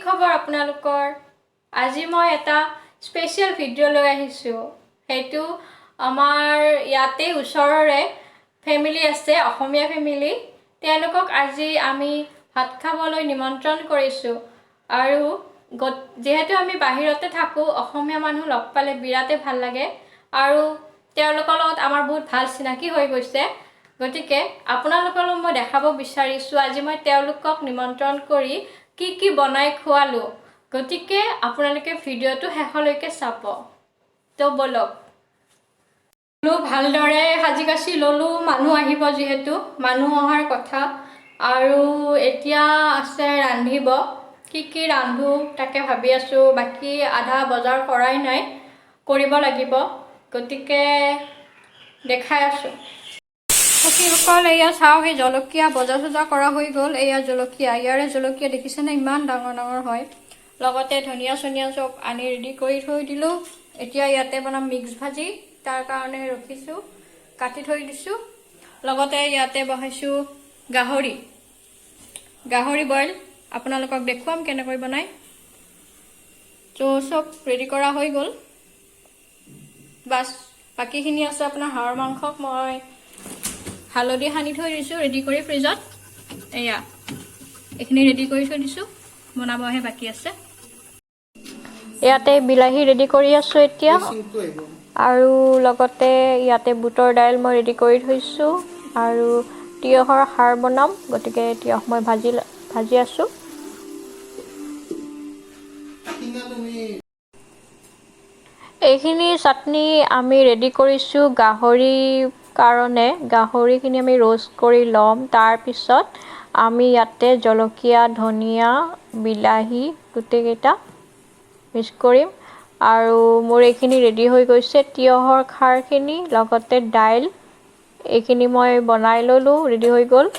খবৰ আপোনালোকৰ আজি মই এটা স্পেশাল ভিডিও লৈ আহিছো হেতু আমাৰ ইয়াতে ওচৰৰে ফ্যামিলি আছে অসমীয়া ফ্যামিলি তেওঁলোকক আজি আমি ভাত খাবলৈ নিমন্ত্ৰণ কৰিছো আৰু যেহেতু আমি বাহিৰতে থাকো অসমীয়া মানুহ লগ পালে বিৰাতে ভাল লাগে আৰু তেওঁলোকৰ লগত আমাৰ বহুত ভাল চিনাকি হৈ গৈছে গতিকে আপোনালোকক মই দেখাব বিচাৰিছো আজি মই তেওঁলোকক নিমন্ত্ৰণ কৰি কি বনাই খোৱালো গতিকে আপোনালোকে ভিডিওটো শেষলৈকে চাব তো বলক ভালদৰে সাজি কাছি ললো মানুহ আহিব যেহেতু মানুহ অহাৰ কথা আৰু এতিয়া আছে ৰান্ধিব কি ৰান্ধো তাকে ভাবি আছো বাকি আধা বজাৰ কৰাই নাই কৰিব লাগিব গতিকে দেখাই আছো সকল এয়া চাওক এই জলকীয়া বজাৰ কৰা হৈ গ'ল এয়া জলকীয়া ইয়াৰে জলকীয়া দেখিছেনে ইমান ডাঙৰ ডাঙৰ হয় লগতে ধনিয়া সনিয়া চব আনি ৰেডি কৰি থৈ দিলো এতিয়া ইয়াতে বনাম মিক্স ভাজি তাৰ কাৰণে ৰখিছো কাটি থৈ দিছো লগতে ইয়াতে বহাইছো গাহৰি বইল আপোনালোকক দেখুৱাম কেনেকৈ বনাই তো সব ৰেডি কৰা হৈ গ'ল বাস বাকিখিনি আছে আপোনাৰ হাঁহৰ মাংসক মই হালধি সানি থৈ দিছো ৰেডি কৰি ফ্ৰিজত এয়া এখিনি ৰেডি কৰি থৈ দিছো বনাবহে বাকি আছে ইয়াতে বিলাহী ৰেডি কৰি আছো এতিয়া আৰু লগতে ইয়াতে বুটৰ দাইল মই ৰেডি কৰি থৈছো আৰু তিয়হৰ খাৰ বনাম গতিকে তিয়হ মই ভাজি আছো এইখিনি চাটনি আমি ৰেডি কৰিছো গাহৰি কাৰণে গাহৰিখিনি আমি रोस्ट কৰি লম তাৰ পিছত আমি ইয়াতে জলকীয়া ধনিয়া বিলাহী গুটেকেটা মিক্স কৰিম আৰু মোৰ এইখিনি ৰেডি হৈ গৈছে তিয়হৰ খাৰখিনি লগতে দাইল এইখিনি মই বনাই ললো ৰেডি হৈ গ'ল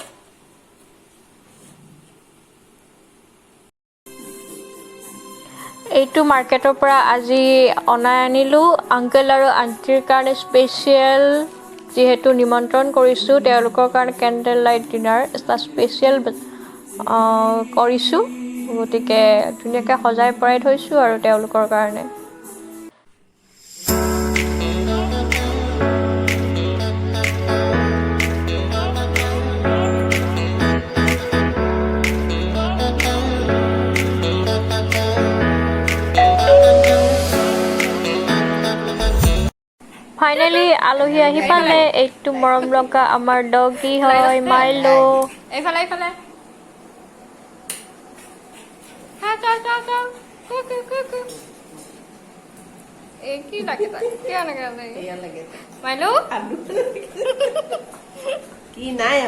এইটো মাৰ্কেটৰ পৰা আজি অনাই আনিলো আঙ্কেল আৰু আন্টিৰ কাৰণে স্পেশাল যেহেতু নিমন্ত্ৰণ কৰিছো তেওঁলোকৰ কাৰণে ক্যান্ডেল লাইট ডিনাৰ এটা স্পেশাল কৰিছো গতিকে ধুনীয়াকৈ সজাই পৰাই থৈছো আৰু তেওঁলোকৰ কাৰণে ফাইনালি আলহী আহি পালে এইটো মৰম লগা আমাৰ ডগি হয় মাইলো এইফালে কি লাগে মাইলো কি নাই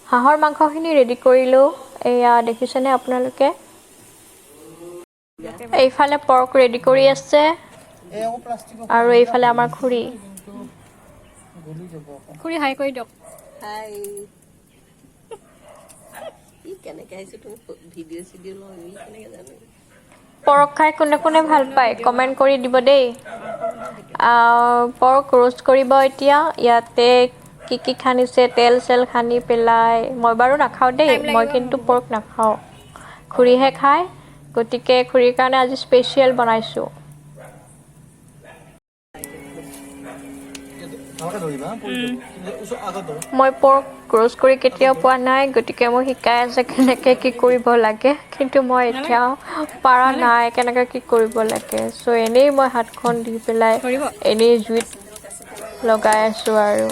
হাঁহৰ মাংসখিনি ৰেডি কৰিলো এয়া দেখিছেনে আপোনালোকে এইফালে পৰ্ক ৰেডি কৰি আছে আৰু এইফালে আমাৰ খুৰী হাই কৰি দিয়ক হাই কি কেনে কাইছো তুমি ভিডিও লই কেনে জানো পৰক খাই কোনে ভাল পায় কমেন্ট কৰি দিব দেই পৰক रोस्ट কৰিব এতিয়া ইয়াতে কি খানিছে তেল সেল খানি পেলাই মই বাৰু নাখাও দেই মই কিন্তু পৰক নাখাও খুৰীহে খায় গতিকে খুৰীৰ কাৰণে আজি স্পেশাল বনাইছো মই পৰ্ক रोस्ट কৰি কেতিয়াও পোৱা নাই গতিকে মই শিকাই আছে কেনেকৈ কি কৰিব লাগে কিন্তু মই এতিয়াও পাৰা নাই কেনেকৈ কি কৰিব লাগে সো এনেই মই হাতখন দি পেলাই এনেই জুইত লগাই আছো আৰু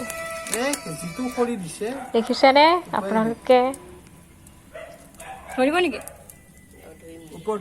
দেখিছেনে আপোনালোকে ধৰিব নেকি ওপৰ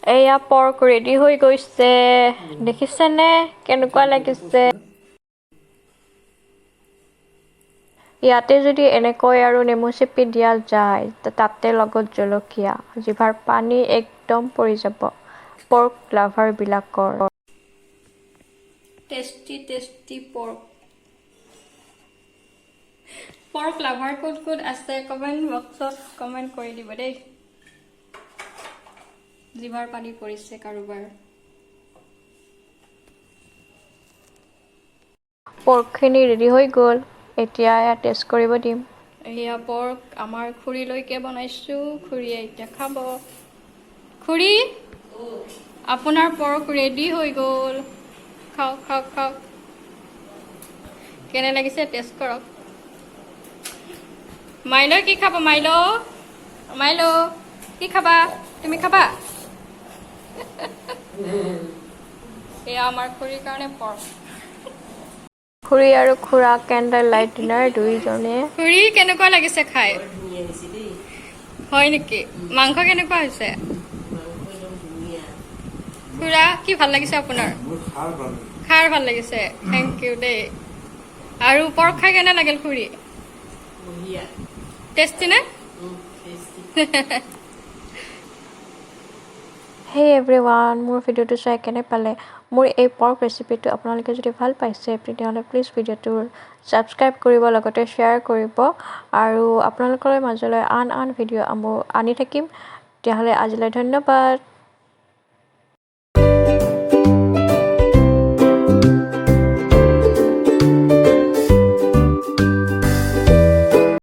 এয়া পৰ্ক ৰেডি হৈ গৈছে দেখিছেনে কেনেকুৱা লাগিছে ইয়াতে যদি এনেকৈ আৰু নেমু চেপি দিয়া যায় তাতে লগত জলকীয়া জিভাৰ পানী একদম পৰি যাব পৰ্ক লাভাৰ বিলাকৰ টেষ্টি পৰ্ক লাভাৰ কোট আছে কমেন্ট বক্সত কমেন্ট কৰি দিব দেই জিভাৰ পানী পৰিছে কাৰোবাৰ পৰ্কখিনি ৰেডি হৈ গ'ল এতিয়া টেষ্ট কৰিব দিম এয়া পৰ্ক আমাৰ খুৰীলৈকে বনাইছোঁ খুৰীয়ে এতিয়া খাব খুৰী আপোনাৰ পৰ্ক ৰেডি হৈ গ'ল খাওক কেনে লাগিছে টেষ্ট কৰক মাইলো কি খাব মাইলো কি খাবা তুমি খাবা এয়া আমাৰ খুৰীৰ কাৰণে পৰ্ক খুৰী আৰু খুৰা কেণ্ডেল লাইট ডিনাৰ দুইজনে খুৰী কেনেকুৱা লাগিছে খাই হয় নেকি মাংস কেনেকুৱা হৈছে খুৰা কি ভাল লাগিছে আপোনাৰ খাৰ ভাল লাগিছে থেংক ইউ দেই আৰু পৰ্ক খাই কেনে লাগিল খুৰী টেষ্টি নে হে এভৰিৱান মোৰ ভিডিঅ'টো চাই কেনে পালে মোৰ এই পৰ্ক ৰেচিপিটো আপোনালোকে যদি ভাল পাইছে তেতিয়াহ'লে প্লিজ ভিডিঅ'টো ছাবস্ক্ৰাইব কৰিব লগতে শ্বেয়াৰ কৰিব আৰু আপোনালোকৰ মাজলৈ আন ভিডিঅ' আনি থাকিম তেতিয়াহ'লে আজিলৈ ধন্যবাদ